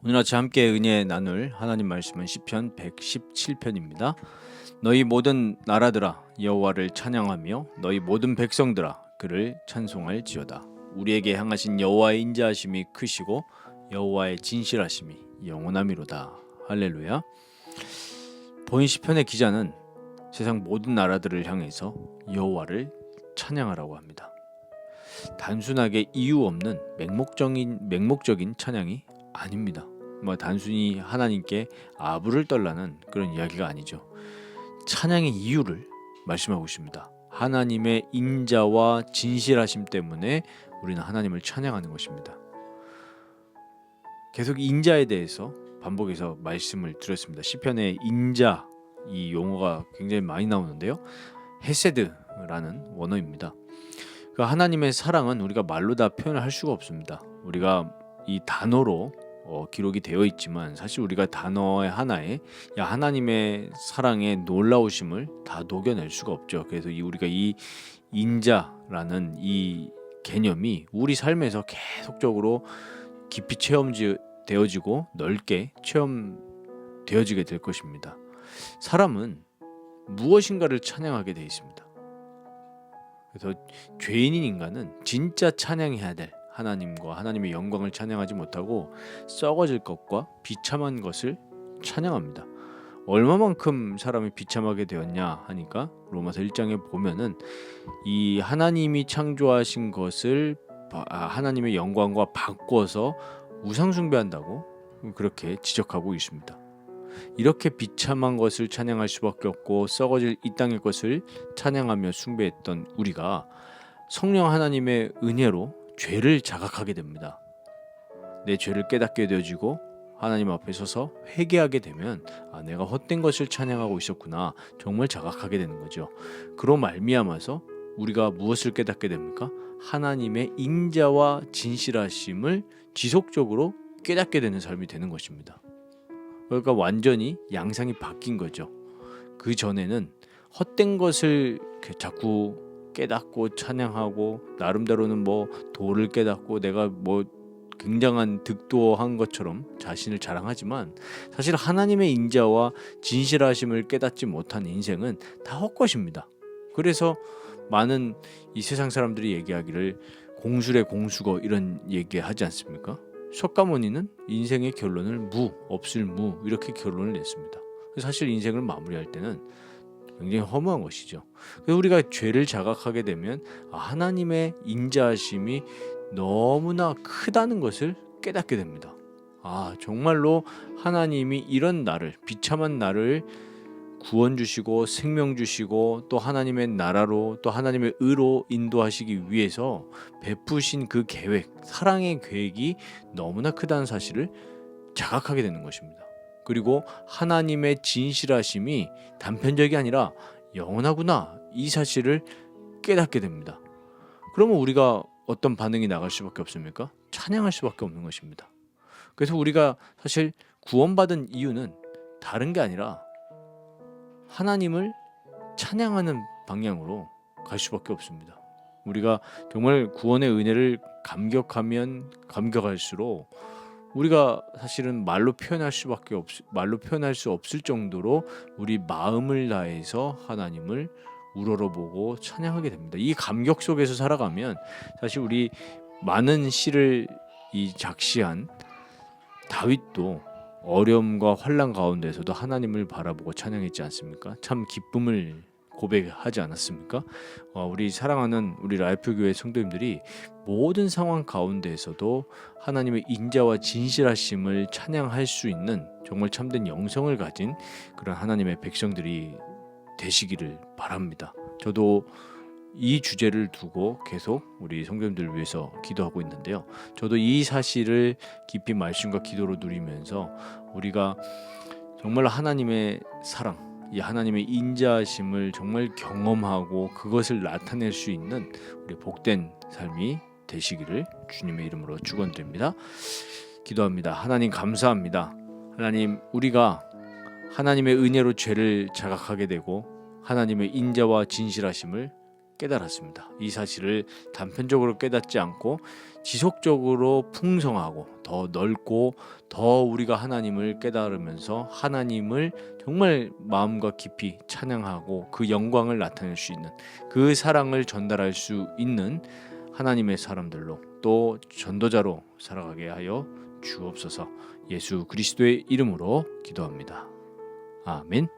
오늘 아침 함께 은혜 나눌 하나님 말씀은 시편 117편입니다. 너희 모든 나라들아 여호와를 찬양하며 너희 모든 백성들아 그를 찬송할지어다. 우리에게 향하신 여호와의 인자하심이 크시고 여호와의 진실하심이 영원함이로다. 할렐루야. 본 시편의 기자는 세상 모든 나라들을 향해서 여호와를 찬양하라고 합니다. 단순하게 이유 없는 맹목적인 찬양이 아닙니다. 단순히 하나님께 아부를 떨라는 그런 이야기가 아니죠. 찬양의 이유를 말씀하고 있습니다. 하나님의 인자와 진실하심 때문에 우리는 하나님을 찬양하는 것입니다. 계속 인자에 대해서 반복해서 말씀을 드렸습니다. 시편의 인자 이 용어가 굉장히 많이 나오는데요. 헤세드라는 원어입니다. 그 하나님의 사랑은 우리가 말로 다 표현을 할 수가 없습니다. 우리가 이 단어로 기록이 되어 있지만 사실 우리가 단어의 하나에 하나님의 사랑의 놀라우심을 다 녹여낼 수가 없죠. 그래서 우리가 이 인자라는 이 개념이 우리 삶에서 계속적으로 깊이 체험되어지고 넓게 체험되어지게 될 것입니다. 사람은 무엇인가를 찬양하게 되어 있습니다. 그래서 죄인인 인간은 진짜 찬양해야 될 하나님과 하나님의 영광을 찬양하지 못하고 썩어질 것과 비참한 것을 찬양합니다. 얼마만큼 사람이 비참하게 되었냐 하니까 로마서 1장에 보면은 이 하나님이 창조하신 것을 하나님의 영광과 바꿔서 우상 숭배한다고 그렇게 지적하고 있습니다. 이렇게 비참한 것을 찬양할 수밖에 없고 썩어질 이 땅의 것을 찬양하며 숭배했던 우리가 성령 하나님의 은혜로 죄를 자각하게 됩니다. 내 죄를 깨닫게 되어지고 하나님 앞에 서서 회개하게 되면 내가 헛된 것을 찬양하고 있었구나 정말 자각하게 되는 거죠. 그로 말미암아서 우리가 무엇을 깨닫게 됩니까? 하나님의 인자와 진실하심을 지속적으로 깨닫게 되는 삶이 되는 것입니다. 그러니까 완전히 양상이 바뀐 거죠. 그 전에는 헛된 것을 자꾸 깨닫고 찬양하고 나름대로는 도를 깨닫고 내가 굉장한 득도한 것처럼 자신을 자랑하지만 사실 하나님의 인자와 진실하심을 깨닫지 못한 인생은 다 헛것입니다. 그래서 많은 이 세상 사람들이 얘기하기를 공술의 공수거 이런 얘기하지 않습니까? 석가모니는 인생의 결론을 없을 무 이렇게 결론을 냈습니다. 사실 인생을 마무리할 때는 굉장히 허무한 것이죠. 그래서 우리가 죄를 자각하게 되면 하나님의 인자하심이 너무나 크다는 것을 깨닫게 됩니다. 정말로 하나님이 이런 나를 비참한 나를 구원 주시고 생명 주시고 또 하나님의 나라로 또 하나님의 의로 인도하시기 위해서 베푸신 그 계획, 사랑의 계획이 너무나 크다는 사실을 자각하게 되는 것입니다. 그리고 하나님의 진실하심이 단편적이 아니라 영원하구나 이 사실을 깨닫게 됩니다. 그러면 우리가 어떤 반응이 나갈 수밖에 없습니까? 찬양할 수밖에 없는 것입니다. 그래서 우리가 사실 구원받은 이유는 다른 게 아니라 하나님을 찬양하는 방향으로 갈 수밖에 없습니다. 우리가 정말 구원의 은혜를 감격하면 감격할수록 우리가 사실은 말로 표현할 수 없을 정도로 우리 마음을 다해서 하나님을 우러러보고 찬양하게 됩니다. 이 감격 속에서 살아가면 사실 우리 많은 시를 작시한 다윗도 어려움과 환난 가운데서도 하나님을 바라보고 찬양했지 않습니까? 참 기쁨을 고백하지 않았습니까? 우리 사랑하는 우리 라이프교회 성도님들이 모든 상황 가운데에서도 하나님의 인자와 진실하심을 찬양할 수 있는 정말 참된 영성을 가진 그런 하나님의 백성들이 되시기를 바랍니다. 저도 이 주제를 두고 계속 우리 성도님들을 위해서 기도하고 있는데요. 저도 이 사실을 깊이 말씀과 기도로 누리면서 우리가 정말 하나님의 사랑, 이 하나님의 인자하심을 정말 경험하고 그것을 나타낼 수 있는 우리 복된 삶이 되시기를 주님의 이름으로 축원드립니다. 기도합니다. 하나님 감사합니다. 하나님 우리가 하나님의 은혜로 죄를 자각하게 되고 하나님의 인자와 진실하심을 깨달았습니다. 이 사실을 단편적으로 깨닫지 않고 지속적으로 풍성하고 더 넓고 더 우리가 하나님을 깨달으면서 하나님을 정말 마음과 깊이 찬양하고 그 영광을 나타낼 수 있는, 그 사랑을 전달할 수 있는 하나님의 사람들로 또 전도자로 살아가게 하여 주옵소서. 예수 그리스도의 이름으로 기도합니다. 아멘.